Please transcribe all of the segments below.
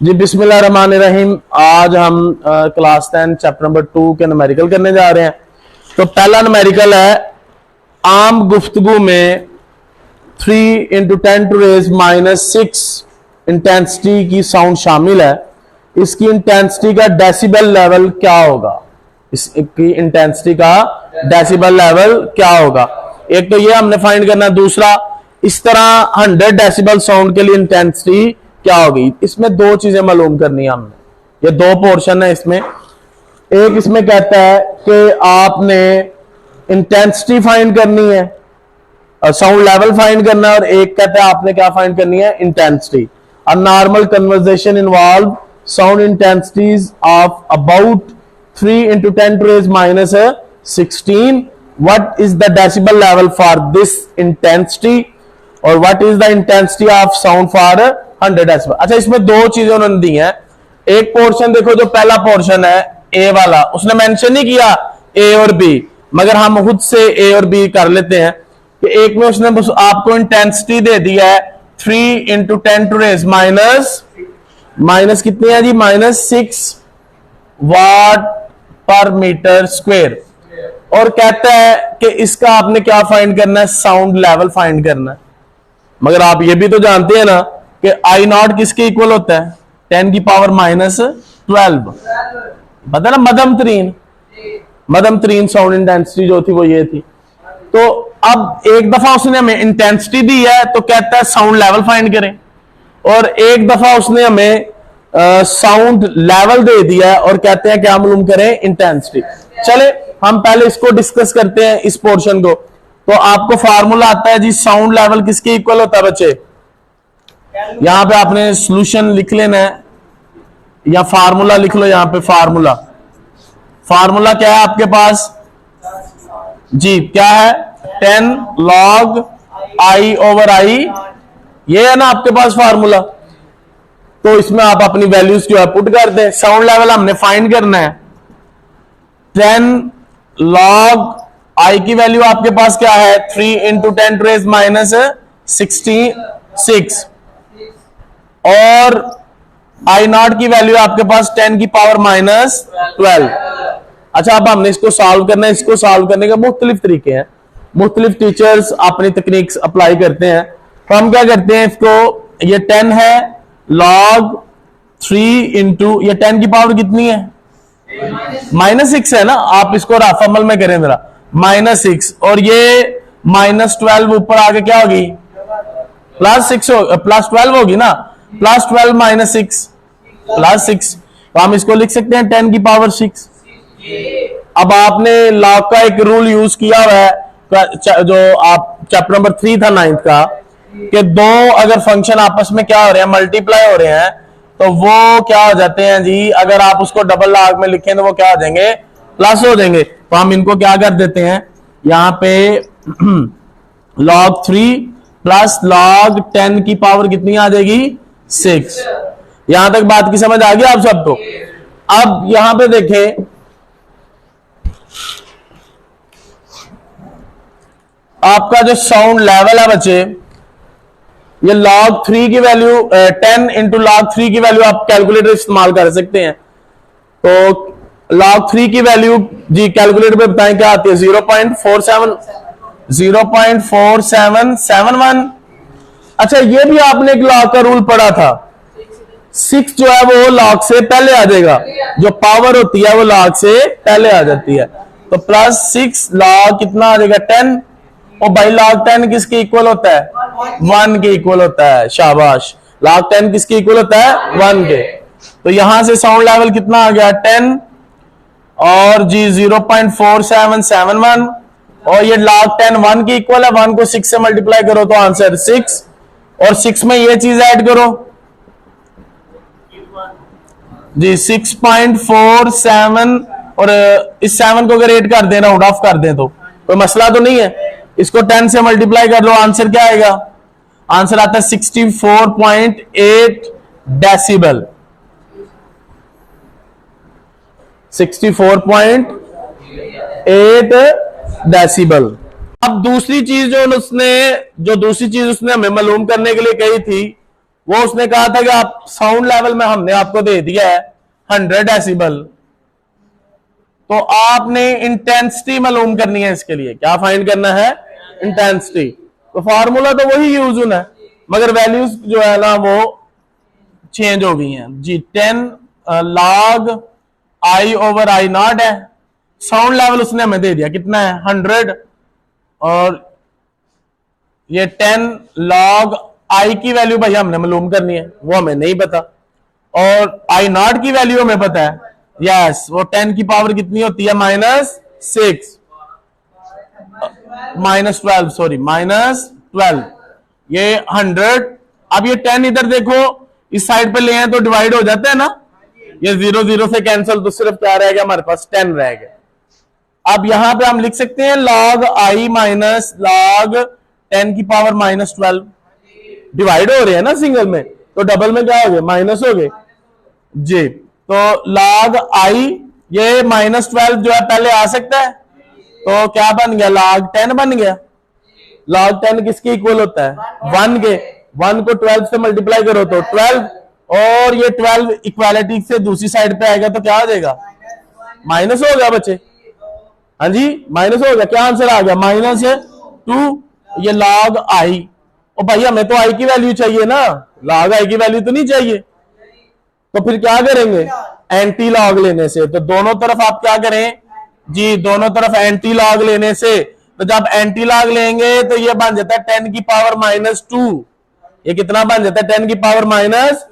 जी बिस्मिल्लाहिर्रहमानिर्रहीम। आज हम क्लास 10 चैप्टर नंबर 2 के न्यूमेरिकल करने जा रहे हैं। तो पहला न्यूमेरिकल है, आम गुफ्तगू में 3 × 10⁻⁻⁶ इंटेंसिटी की साउंड शामिल है। इसकी इंटेंसिटी का डेसिबल लेवल क्या होगा? इसकी इंटेंसिटी का डेसिबल लेवल क्या होगा? एक तो ये हमने फाइंड करना है। दूसरा, इस तरह 100 डेसिबल साउंड के लिए इंटेंसिटी क्या होगी? इसमें दो चीजें मालूम करनी है हमने। ये दो पोर्शन है इसमें। एक इसमें कहता है कि आपने इंटेंसिटी फाइंड करनी है और साउंड लेवल फाइंड करना है, और एक कहता है आपने क्या फाइंड करनी है? Intensity. A normal conversation involve sound intensities of about 3 × 10⁻⁻16। What is the decibel level for this intensity और what is the intensity of sound for 100 decibel. अच्छा, इसमें दो चीजें उन्होंने दी हैं। एक पोर्शन देखो, जो पहला पोर्शन है ए वाला, उसने मेंशन नहीं किया ए और बी, मगर हम खुद से ए और बी कर लेते हैं कि एक में उसने आपको इंटेंसिटी दे दिया है 3 × 10⁻⁻, कितनी है जी? -6 वाट पर मीटर स्क्वायर। और कहता है कि इसका आपने क्या फाइंड करना है? साउंड लेवल फाइंड करना है। मगर आप ये भी तो जानते हैं ना कि I0 किसके इक्वल होता है? 10⁻−12। पता ना, मध्यम तरीन साउंड इंटेंसिटी जो थी वो ये थी। तो अब एक दफा उसने हमें इंटेंसिटी दी है तो कहता है साउंड लेवल फाइंड करें, और एक दफा उसने हमें साउंड लेवल दे दिया है और कहते हैं क्या मालूम करें? इंटेंसिटी। चले हम पहले इसको डिस्कस करते हैं, इस पोर्शन को। तो आपको फार्मूला आता है जी, साउंड लेवल किसके इक्वल होता है बच्चे? यहां पे आपने सॉल्यूशन लिख लेना है या फार्मूला लिख लो। यहां पे फार्मूला क्या है आपके पास जी? क्या है? 10 log I/I, ये है ना आपके पास फार्मूला। तो इसमें आप अपनी वैल्यूज जो है पुट कर दें। साउंड लेवल हमने फाइंड करना है। 10 log I की वैल्यू आपके पास क्या है? 3 × 10⁻⁻66, और I0 की वैल्यू आपके पास 10⁻⁻12। अच्छा, अब हमने इसको सॉल्व करना है। इसको सॉल्व करने के मुख्तलिफ तरीके हैं, मुख्तलिफ टीचर्स अपनी तकनीक्स अप्लाई करते हैं। तो हम क्या करते हैं, इसको ये 10 है log 3 × ये 10 की पावर कितनी है? -6 है ना। आप इसको रफ अमल में करें जरा, -6, और ये -12 ऊपर आके क्या होगी? +12 होगी ना। +12 - 6 +6। तो हम इसको लिख सकते हैं 10⁻6। अब आपने लॉग का एक रूल यूज किया हुआ है, जो आप चैप्टर नंबर 3 था 9th का, कि दो अगर फंक्शन आपस में क्या हो रहे हैं? मल्टीप्लाई हो रहे हैं, तो वो क्या हो जाते हैं जी? अगर आप उसको डबल लॉग में लिखें तो वो क्या हो जाएंगे? प्लस हो जाएंगे। तो हम इनको क्या कर देते हैं, यहां पे log 3 प्लस log 10 की पावर कितनी आ जाएगी? 6। यहां तक बात की समझ आ गई आप सबको? अब यहां पे देखें, आपका जो साउंड लेवल है बच्चे, ये log 3 की वैल्यू 10 × log 3 की वैल्यू आप कैलकुलेटर इस्तेमाल कर सकते हैं। तो log 3 की वैल्यू जी कैलकुलेटर पे बताएं क्या आती है? 0.4771। अच्छा, ये भी आपने एक log का रूल पढ़ा था। 6 जो है वो log से पहले आ जाएगा, जो पावर होती है वो log से पहले आ जाती है। तो +6 log कितना आ जाएगा? 10। और भाई log 10 किसके इक्वल होता है? 1 के इक्वल होता है। शाबाश। log 10 किसके इक्वल होता है? 1 के। तो यहां से साउंड लेवल कितना आ गया? 10 और जी 0.4771, और ये log 10 1 के इक्वल है। 1 को 6 से मल्टीप्लाई करो तो आंसर 6, और 6 में ये चीज ऐड करो जी 6.47, और इस 7 को अगर 8 कर देना, राउंड ऑफ कर दें तो कोई मसला तो नहीं है। इसको 10 से मल्टीप्लाई कर लो, आंसर क्या आएगा? आंसर आता है 64.8 डेसिबल। 64.8 डेसिबल। अब दूसरी चीज उसने हमें मालूम करने के लिए कही थी वो उसने कहा था कि आप साउंड लेवल में हमने आपको दे दिया है 100 डेसिबल, तो आपने इंटेंसिटी मालूम करनी है। इसके लिए क्या फाइंड करना है? इंटेंसिटी। तो फार्मूला तो वही यूज होना है, मगर वैल्यूज जो है ना वो चेंज हो गई हैं जी। 10 log I over I not है। साउंड लेवल उसने हमें दे दिया कितना है? 100। और ये 10 log I की वैल्यू भाई हमने मालूम करनी है, वो हमें नहीं पता। और I नॉट की वैल्यू हमें पता है, यस, वो 10 की पावर कितनी होती है? -6 -12 सॉरी -12। ये 100। अब ये 10 इधर देखो इस साइड पे ले आए तो डिवाइड हो जाता है ना, ये 0 0 से कैंसिल, तो सिर्फ क्या रह गया हमारे पास? 10 रह गया। अब यहां पे हम लिख सकते हैं log I माइनस log 10 की पावर -12। डिवाइड हो रहे हैं ना सिंगल में, तो डबल में क्या हो गए? माइनस हो गए जी। तो log I ये -12 जो है पहले आ सकता है, तो क्या बन गया? log 10 बन गया। log 10 किसके इक्वल होता है? 1 के। 1 को 12 से मल्टीप्लाई करो तो 12, और ये 12 इक्वालिटी से दूसरी साइड पे आएगा तो क्या हो जाएगा? माइनस हो गया बच्चे। हाँ जी, माइनस हो गया। क्या आंसर आ गया? -2। ये log I। ओ भाई हमें तो I की वैल्यू चाहिए ना, log I की वैल्यू तो नहीं चाहिए। तो फिर क्या करेंगे? एंटी लॉग लेने से। तो दोनों तरफ आप क्या करें जी? दोनों तरफ एंटी लॉग लेने से। तो जब एंटी लॉग लेंगे तो ये बन जाता है 10 की पावर -2। ये कितना बन जाता है? 10 की पावर माइनस,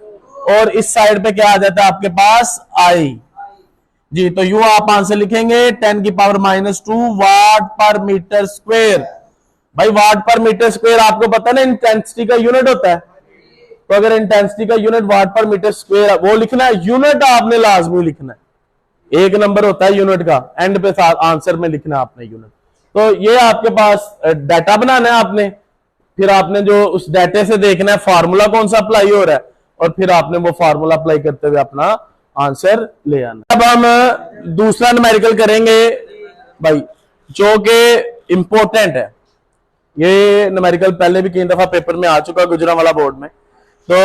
और इस साइड पे क्या आ जाता है आपके पास? I जी। तो यू आप आंसर लिखेंगे 10 की पावर -2 वाट पर मीटर स्क्वायर। भाई वाट पर मीटर स्क्वायर आपको पता है ना इंटेंसिटी का यूनिट होता है, तो अगर इंटेंसिटी का यूनिट वाट पर मीटर स्क्वायर वो लिखना है, यूनिट आपने लाजमी लिखना है। एक नंबर होता है यूनिट का, एंड पे आंसर में लिखना है आपने यूनिट। तो ये आपके पास डाटा बनाना है आपने, फिर आपने जो उस डाटे से देखना है फार्मूला कौन सा अप्लाई हो रहा है, और फिर आपने वो फार्मूला अप्लाई करते हुए अपना आंसर ले आना। अब हम दूसरा न्यूमेरिकल करेंगे भाई, जो कि इंपॉर्टेंट है। ये न्यूमेरिकल पहले भी कई दफा पेपर में आ चुका गुजरांवाला बोर्ड में। तो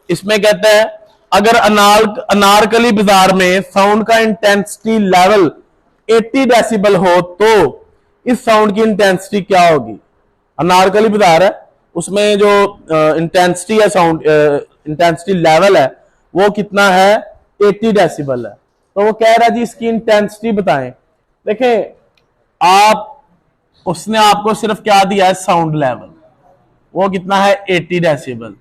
इसमें कहता है अगर अनारकली बाजार में साउंड का इंटेंसिटी लेवल 80 डेसिबल हो तो इस साउंड की इंटेंसिटी क्या होगी? अनारकली बाजार है, उसमें जो इंटेंसिटी है, साउंड इंटेंसिटी लेवल है वो कितना है? 80 डेसिबल है। तो वो कह रहा है जी इसकी इंटेंसिटी बताएं। देखें आप, उसने आपको सिर्फ क्या दिया है? साउंड लेवल, वो कितना है? 80 डेसिबल।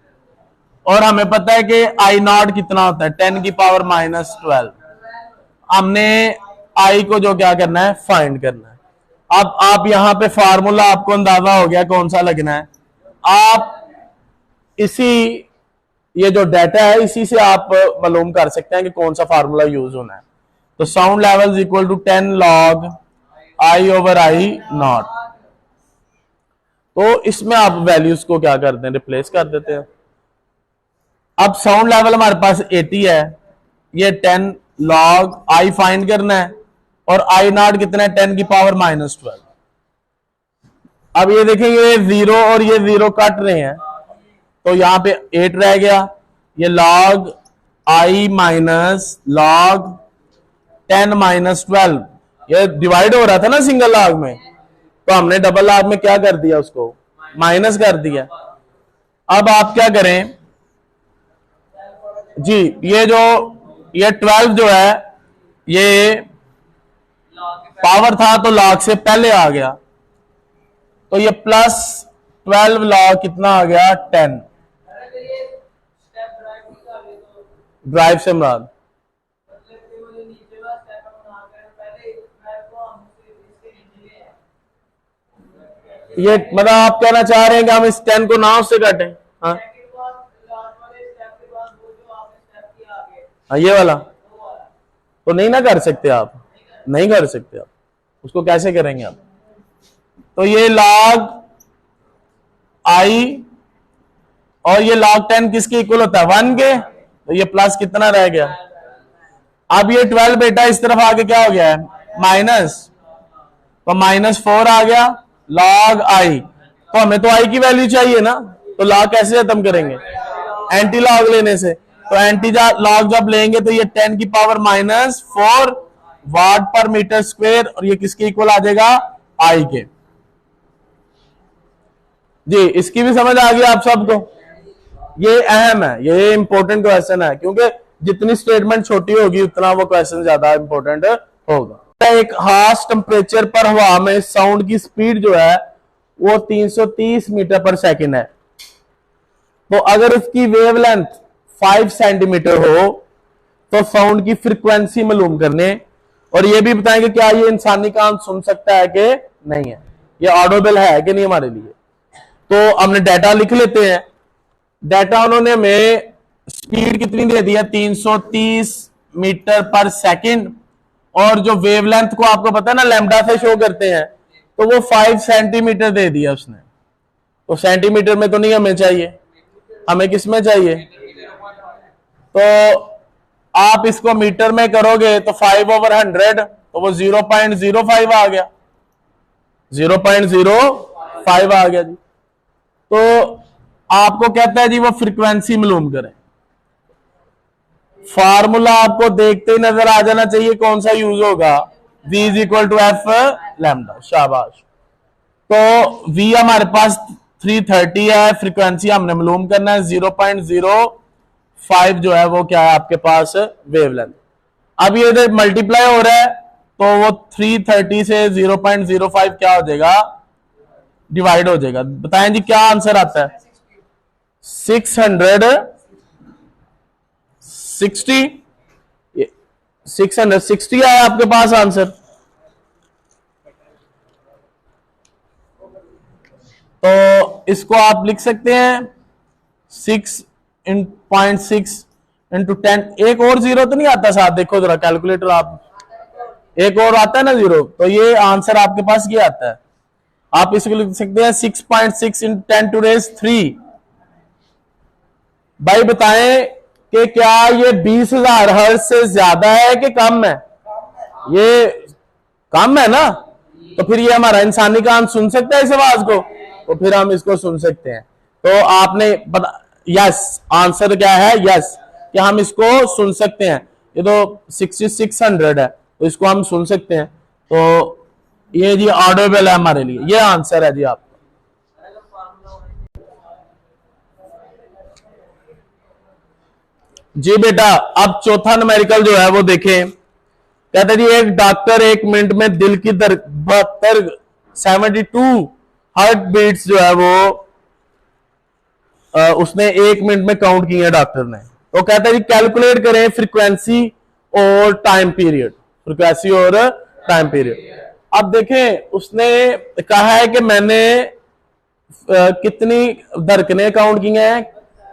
और हमें पता है कि I नॉट कितना होता है? 10 की पावर -12। हमने I को जो क्या करना है? फाइंड करना है। अब आप यहां पे फार्मूला आपको अंदाजा हो गया कौन सा लगना है। आप इसी ये जो डाटा है इसी से आप मालूम कर सकते हैं कि कौन सा फार्मूला यूज होना है। तो sound level equal to 10 log I over I naught. तो इसमें आप वैल्यूज को क्या करते हैं? रिप्लेस कर देते हैं। अब साउंड लेवल हमारे पास 80 है, ये 10 log I फाइंड करना है, और I नॉट कितना है? 10 की पावर -12। अब ये देखेंगे ये 0 और ये 0 कट रहे हैं, तो यहां पे 8 रह गया। ये log I माइनस log 10 -12, ये डिवाइड हो रहा था ना सिंगल लॉग में, तो हमने डबल लॉग में क्या कर दिया? उसको माइनस कर दिया। अब आप क्या करें जी? ये 12 जो है ये पावर था तो लॉग से पहले आ गया, तो ये +12 log कितना आ गया? 10। ड्राइव से मुराद ये मतलब आप कहना चाह रहे हैं कि हम इस 10 को ना उससे काटें? हाँ हाँ, ये वाला तो नहीं ना कर सकते आप, नहीं कर सकते आप उसको। कैसे करेंगे आप? तो ये log I और ये log 10 किसके इक्वल होता है? 1 के। तो ये प्लस कितना रह गया? अब ये 12 बेटा इस तरफ आके क्या हो गया है? माइनस, तो -4 आ गया log I। तो हमें तो I की वैल्यू चाहिए ना, तो log कैसे खत्म करेंगे? एंटी लॉग लेने से। तो एंटी लॉग जब लेंगे तो ये 10 की पावर -4 वाट पर मीटर स्क्वायर, और ये किसके इक्वल आ जाएगा, आई के। जी इसकी भी समझ आ गई आप सबको? ये अहम है, ये इंपॉर्टेंट क्वेश्चन है, क्योंकि जितनी स्टेटमेंट छोटी होगी उतना वो क्वेश्चन ज्यादा इंपॉर्टेंट होगा। एक हार्श टेम्परेचर पर हवा में साउंड की स्पीड जो है वो 330 मीटर पर सेकंड है। तो अगर उसकी वेवलेंथ 5 सेंटीमीटर हो तो साउंड की फ्रीक्वेंसी मालूम करने, और ये भी बताएंगे क्या ये इंसानी कान सुन सकता है कि नहीं है, ये ऑडिबल है कि नहीं हमारे लिए। तो हमने डाटा लिख लेते हैं। डाटा उन्होंने हमें स्पीड कितनी दे दी है, 330 मीटर पर सेकंड, और जो वेवलेंथ को आपको पता है ना लैम्डा से शो करते हैं, तो वो 5 सेंटीमीटर दे दिया उसने। तो सेंटीमीटर में तो नहीं हमें चाहिए, हमें किस में चाहिए? तो आप इसको मीटर में करोगे तो 5/100, तो वो 0.05 आ गया, 0.05 आ गया जी। तो आपको कहता है जी वो फ्रीक्वेंसी मालूम करें। फार्मूला आपको देखते ही नजर आ जाना चाहिए कौन सा यूज होगा, v = f लैम्डा। शाबाश। तो v हमारे पास 330 है, फ्रीक्वेंसी हमने मालूम करना है 0.05 जो है वो क्या है आपके पास वेवलेंथ। अब ये मल्टीप्लाई हो रहा है तो वो 330 से 0.05 क्या हो जाएगा, डिवाइड हो जाएगा। बताएं जी क्या आंसर आता है? 660 आया आपके पास आंसर। तो इसको आप लिख सकते हैं 6.6 इंटू 10। एक और जीरो तो नहीं आता साथ, देखो जरा कैलकुलेटर आप, एक और आता है ना जीरो, तो ये आंसर आपके पास ये आता है। आप इसको लिख सकते हैं 6.6 इंटू 10⁻³ भाई बताएं कि क्या ये 20,000 हर्ट्ज से ज्यादा है कि कम है? ये कम है ना, तो फिर ये हमारा इंसानी कान सुन सकता है इस आवाज को, तो फिर हम इसको सुन सकते हैं। तो आपने यस आंसर क्या है, यस कि हम इसको सुन सकते हैं। ये तो 6600 है तो इसको हम सुन सकते हैं। तो ये जी ऑडिबल है हमारे लिए, ये आंसर है जी आपका। जी बेटा अब चौथा न्यूमेरिकल जो है वो देखें। कहते जी एक डॉक्टर 1 मिनट में दिल की 72 हार्ट बीट्स जो है वो उसने 1 मिनट में काउंट किए हैं डॉक्टर ने। तो कहता है जी कैलकुलेट करें फ्रीक्वेंसी और टाइम पीरियड, फ्रीक्वेंसी और टाइम पीरियड। अब देखें उसने कहा है कि मैंने कितनी धड़कनें काउंट की हैं,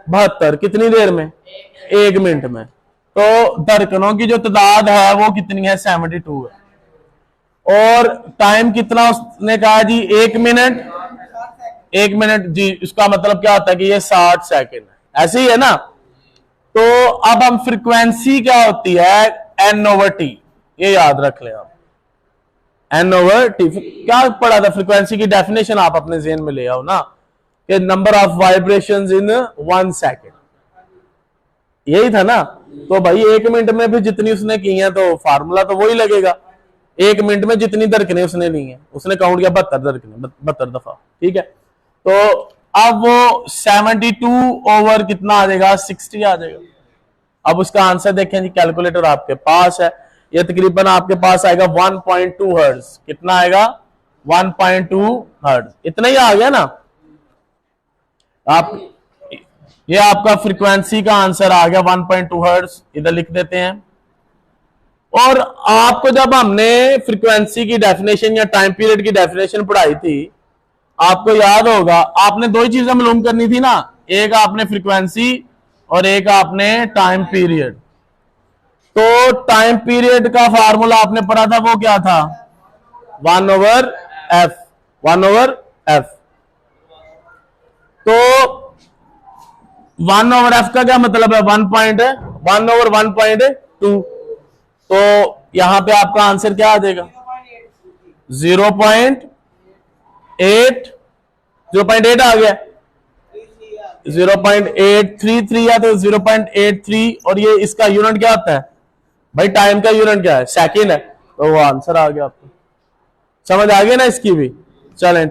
72, कितनी देर में, 1 मिनट में। तो धड़कनों की जो तादाद है वो कितनी है, 72 है। और टाइम कितना उसने कहा जी, 1 मिनट, 1 मिनट जी, इसका मतलब क्या होता है कि ये 60 सेकंड है, ऐसे ही है ना। तो अब हम फ्रीक्वेंसी क्या होती है, N/T, ये याद रख ले आप, N/T। क्या पढ़ा था फ्रीक्वेंसी की डेफिनेशन, आप अपने ज़हन में ले आओ ना, कि number of vibrations in 1 second, यही था ना। तो भाई 1 मिनट में भी जितनी उसने की है तो फार्मूला तो वही लगेगा। 1 मिनट में जितनी धड़कनें उसने ली हैं, उसने काउंट किया 72 धड़कनें, 72 दफा, ठीक है। तो अब वो 72 ओवर कितना आ जाएगा, 60 आ जाएगा। अब उसका आंसर देखें जी, कैलकुलेटर आपके पास है, ये तकरीबन आपके पास आएगा 1.2 हर्ट्ज। कितना आएगा, 1.2 हर्ट्ज, इतना ही आ गया ना। आप ये आपका फ्रीक्वेंसी का आंसर आ गया 1.2 हर्ट्ज, इधर लिख देते हैं। और आपको जब हमने फ्रीक्वेंसी की डेफिनेशन या टाइम पीरियड की डेफिनेशन पढ़ाई थी, आपको याद होगा आपने दो ही चीजें मालूम करनी थी ना, एक आपने फ्रीक्वेंसी और एक आपने टाइम पीरियड। तो टाइम पीरियड का फार्मूला आपने पढ़ा था, वो क्या था, 1/f, 1/f। तो 1/f का क्या मतलब है, 1/1.2। तो यहां पे आपका आंसर क्या आ जाएगा, 0.8 आ गया, 0.833 है तो 0.83, और ये इसका यूनिट क्या होता है भाई, टाइम का यूनिट क्या है, सेकंड है, तो वो आंसर आ गया आपको। समझ आ गया ना इसकी भी। चलें।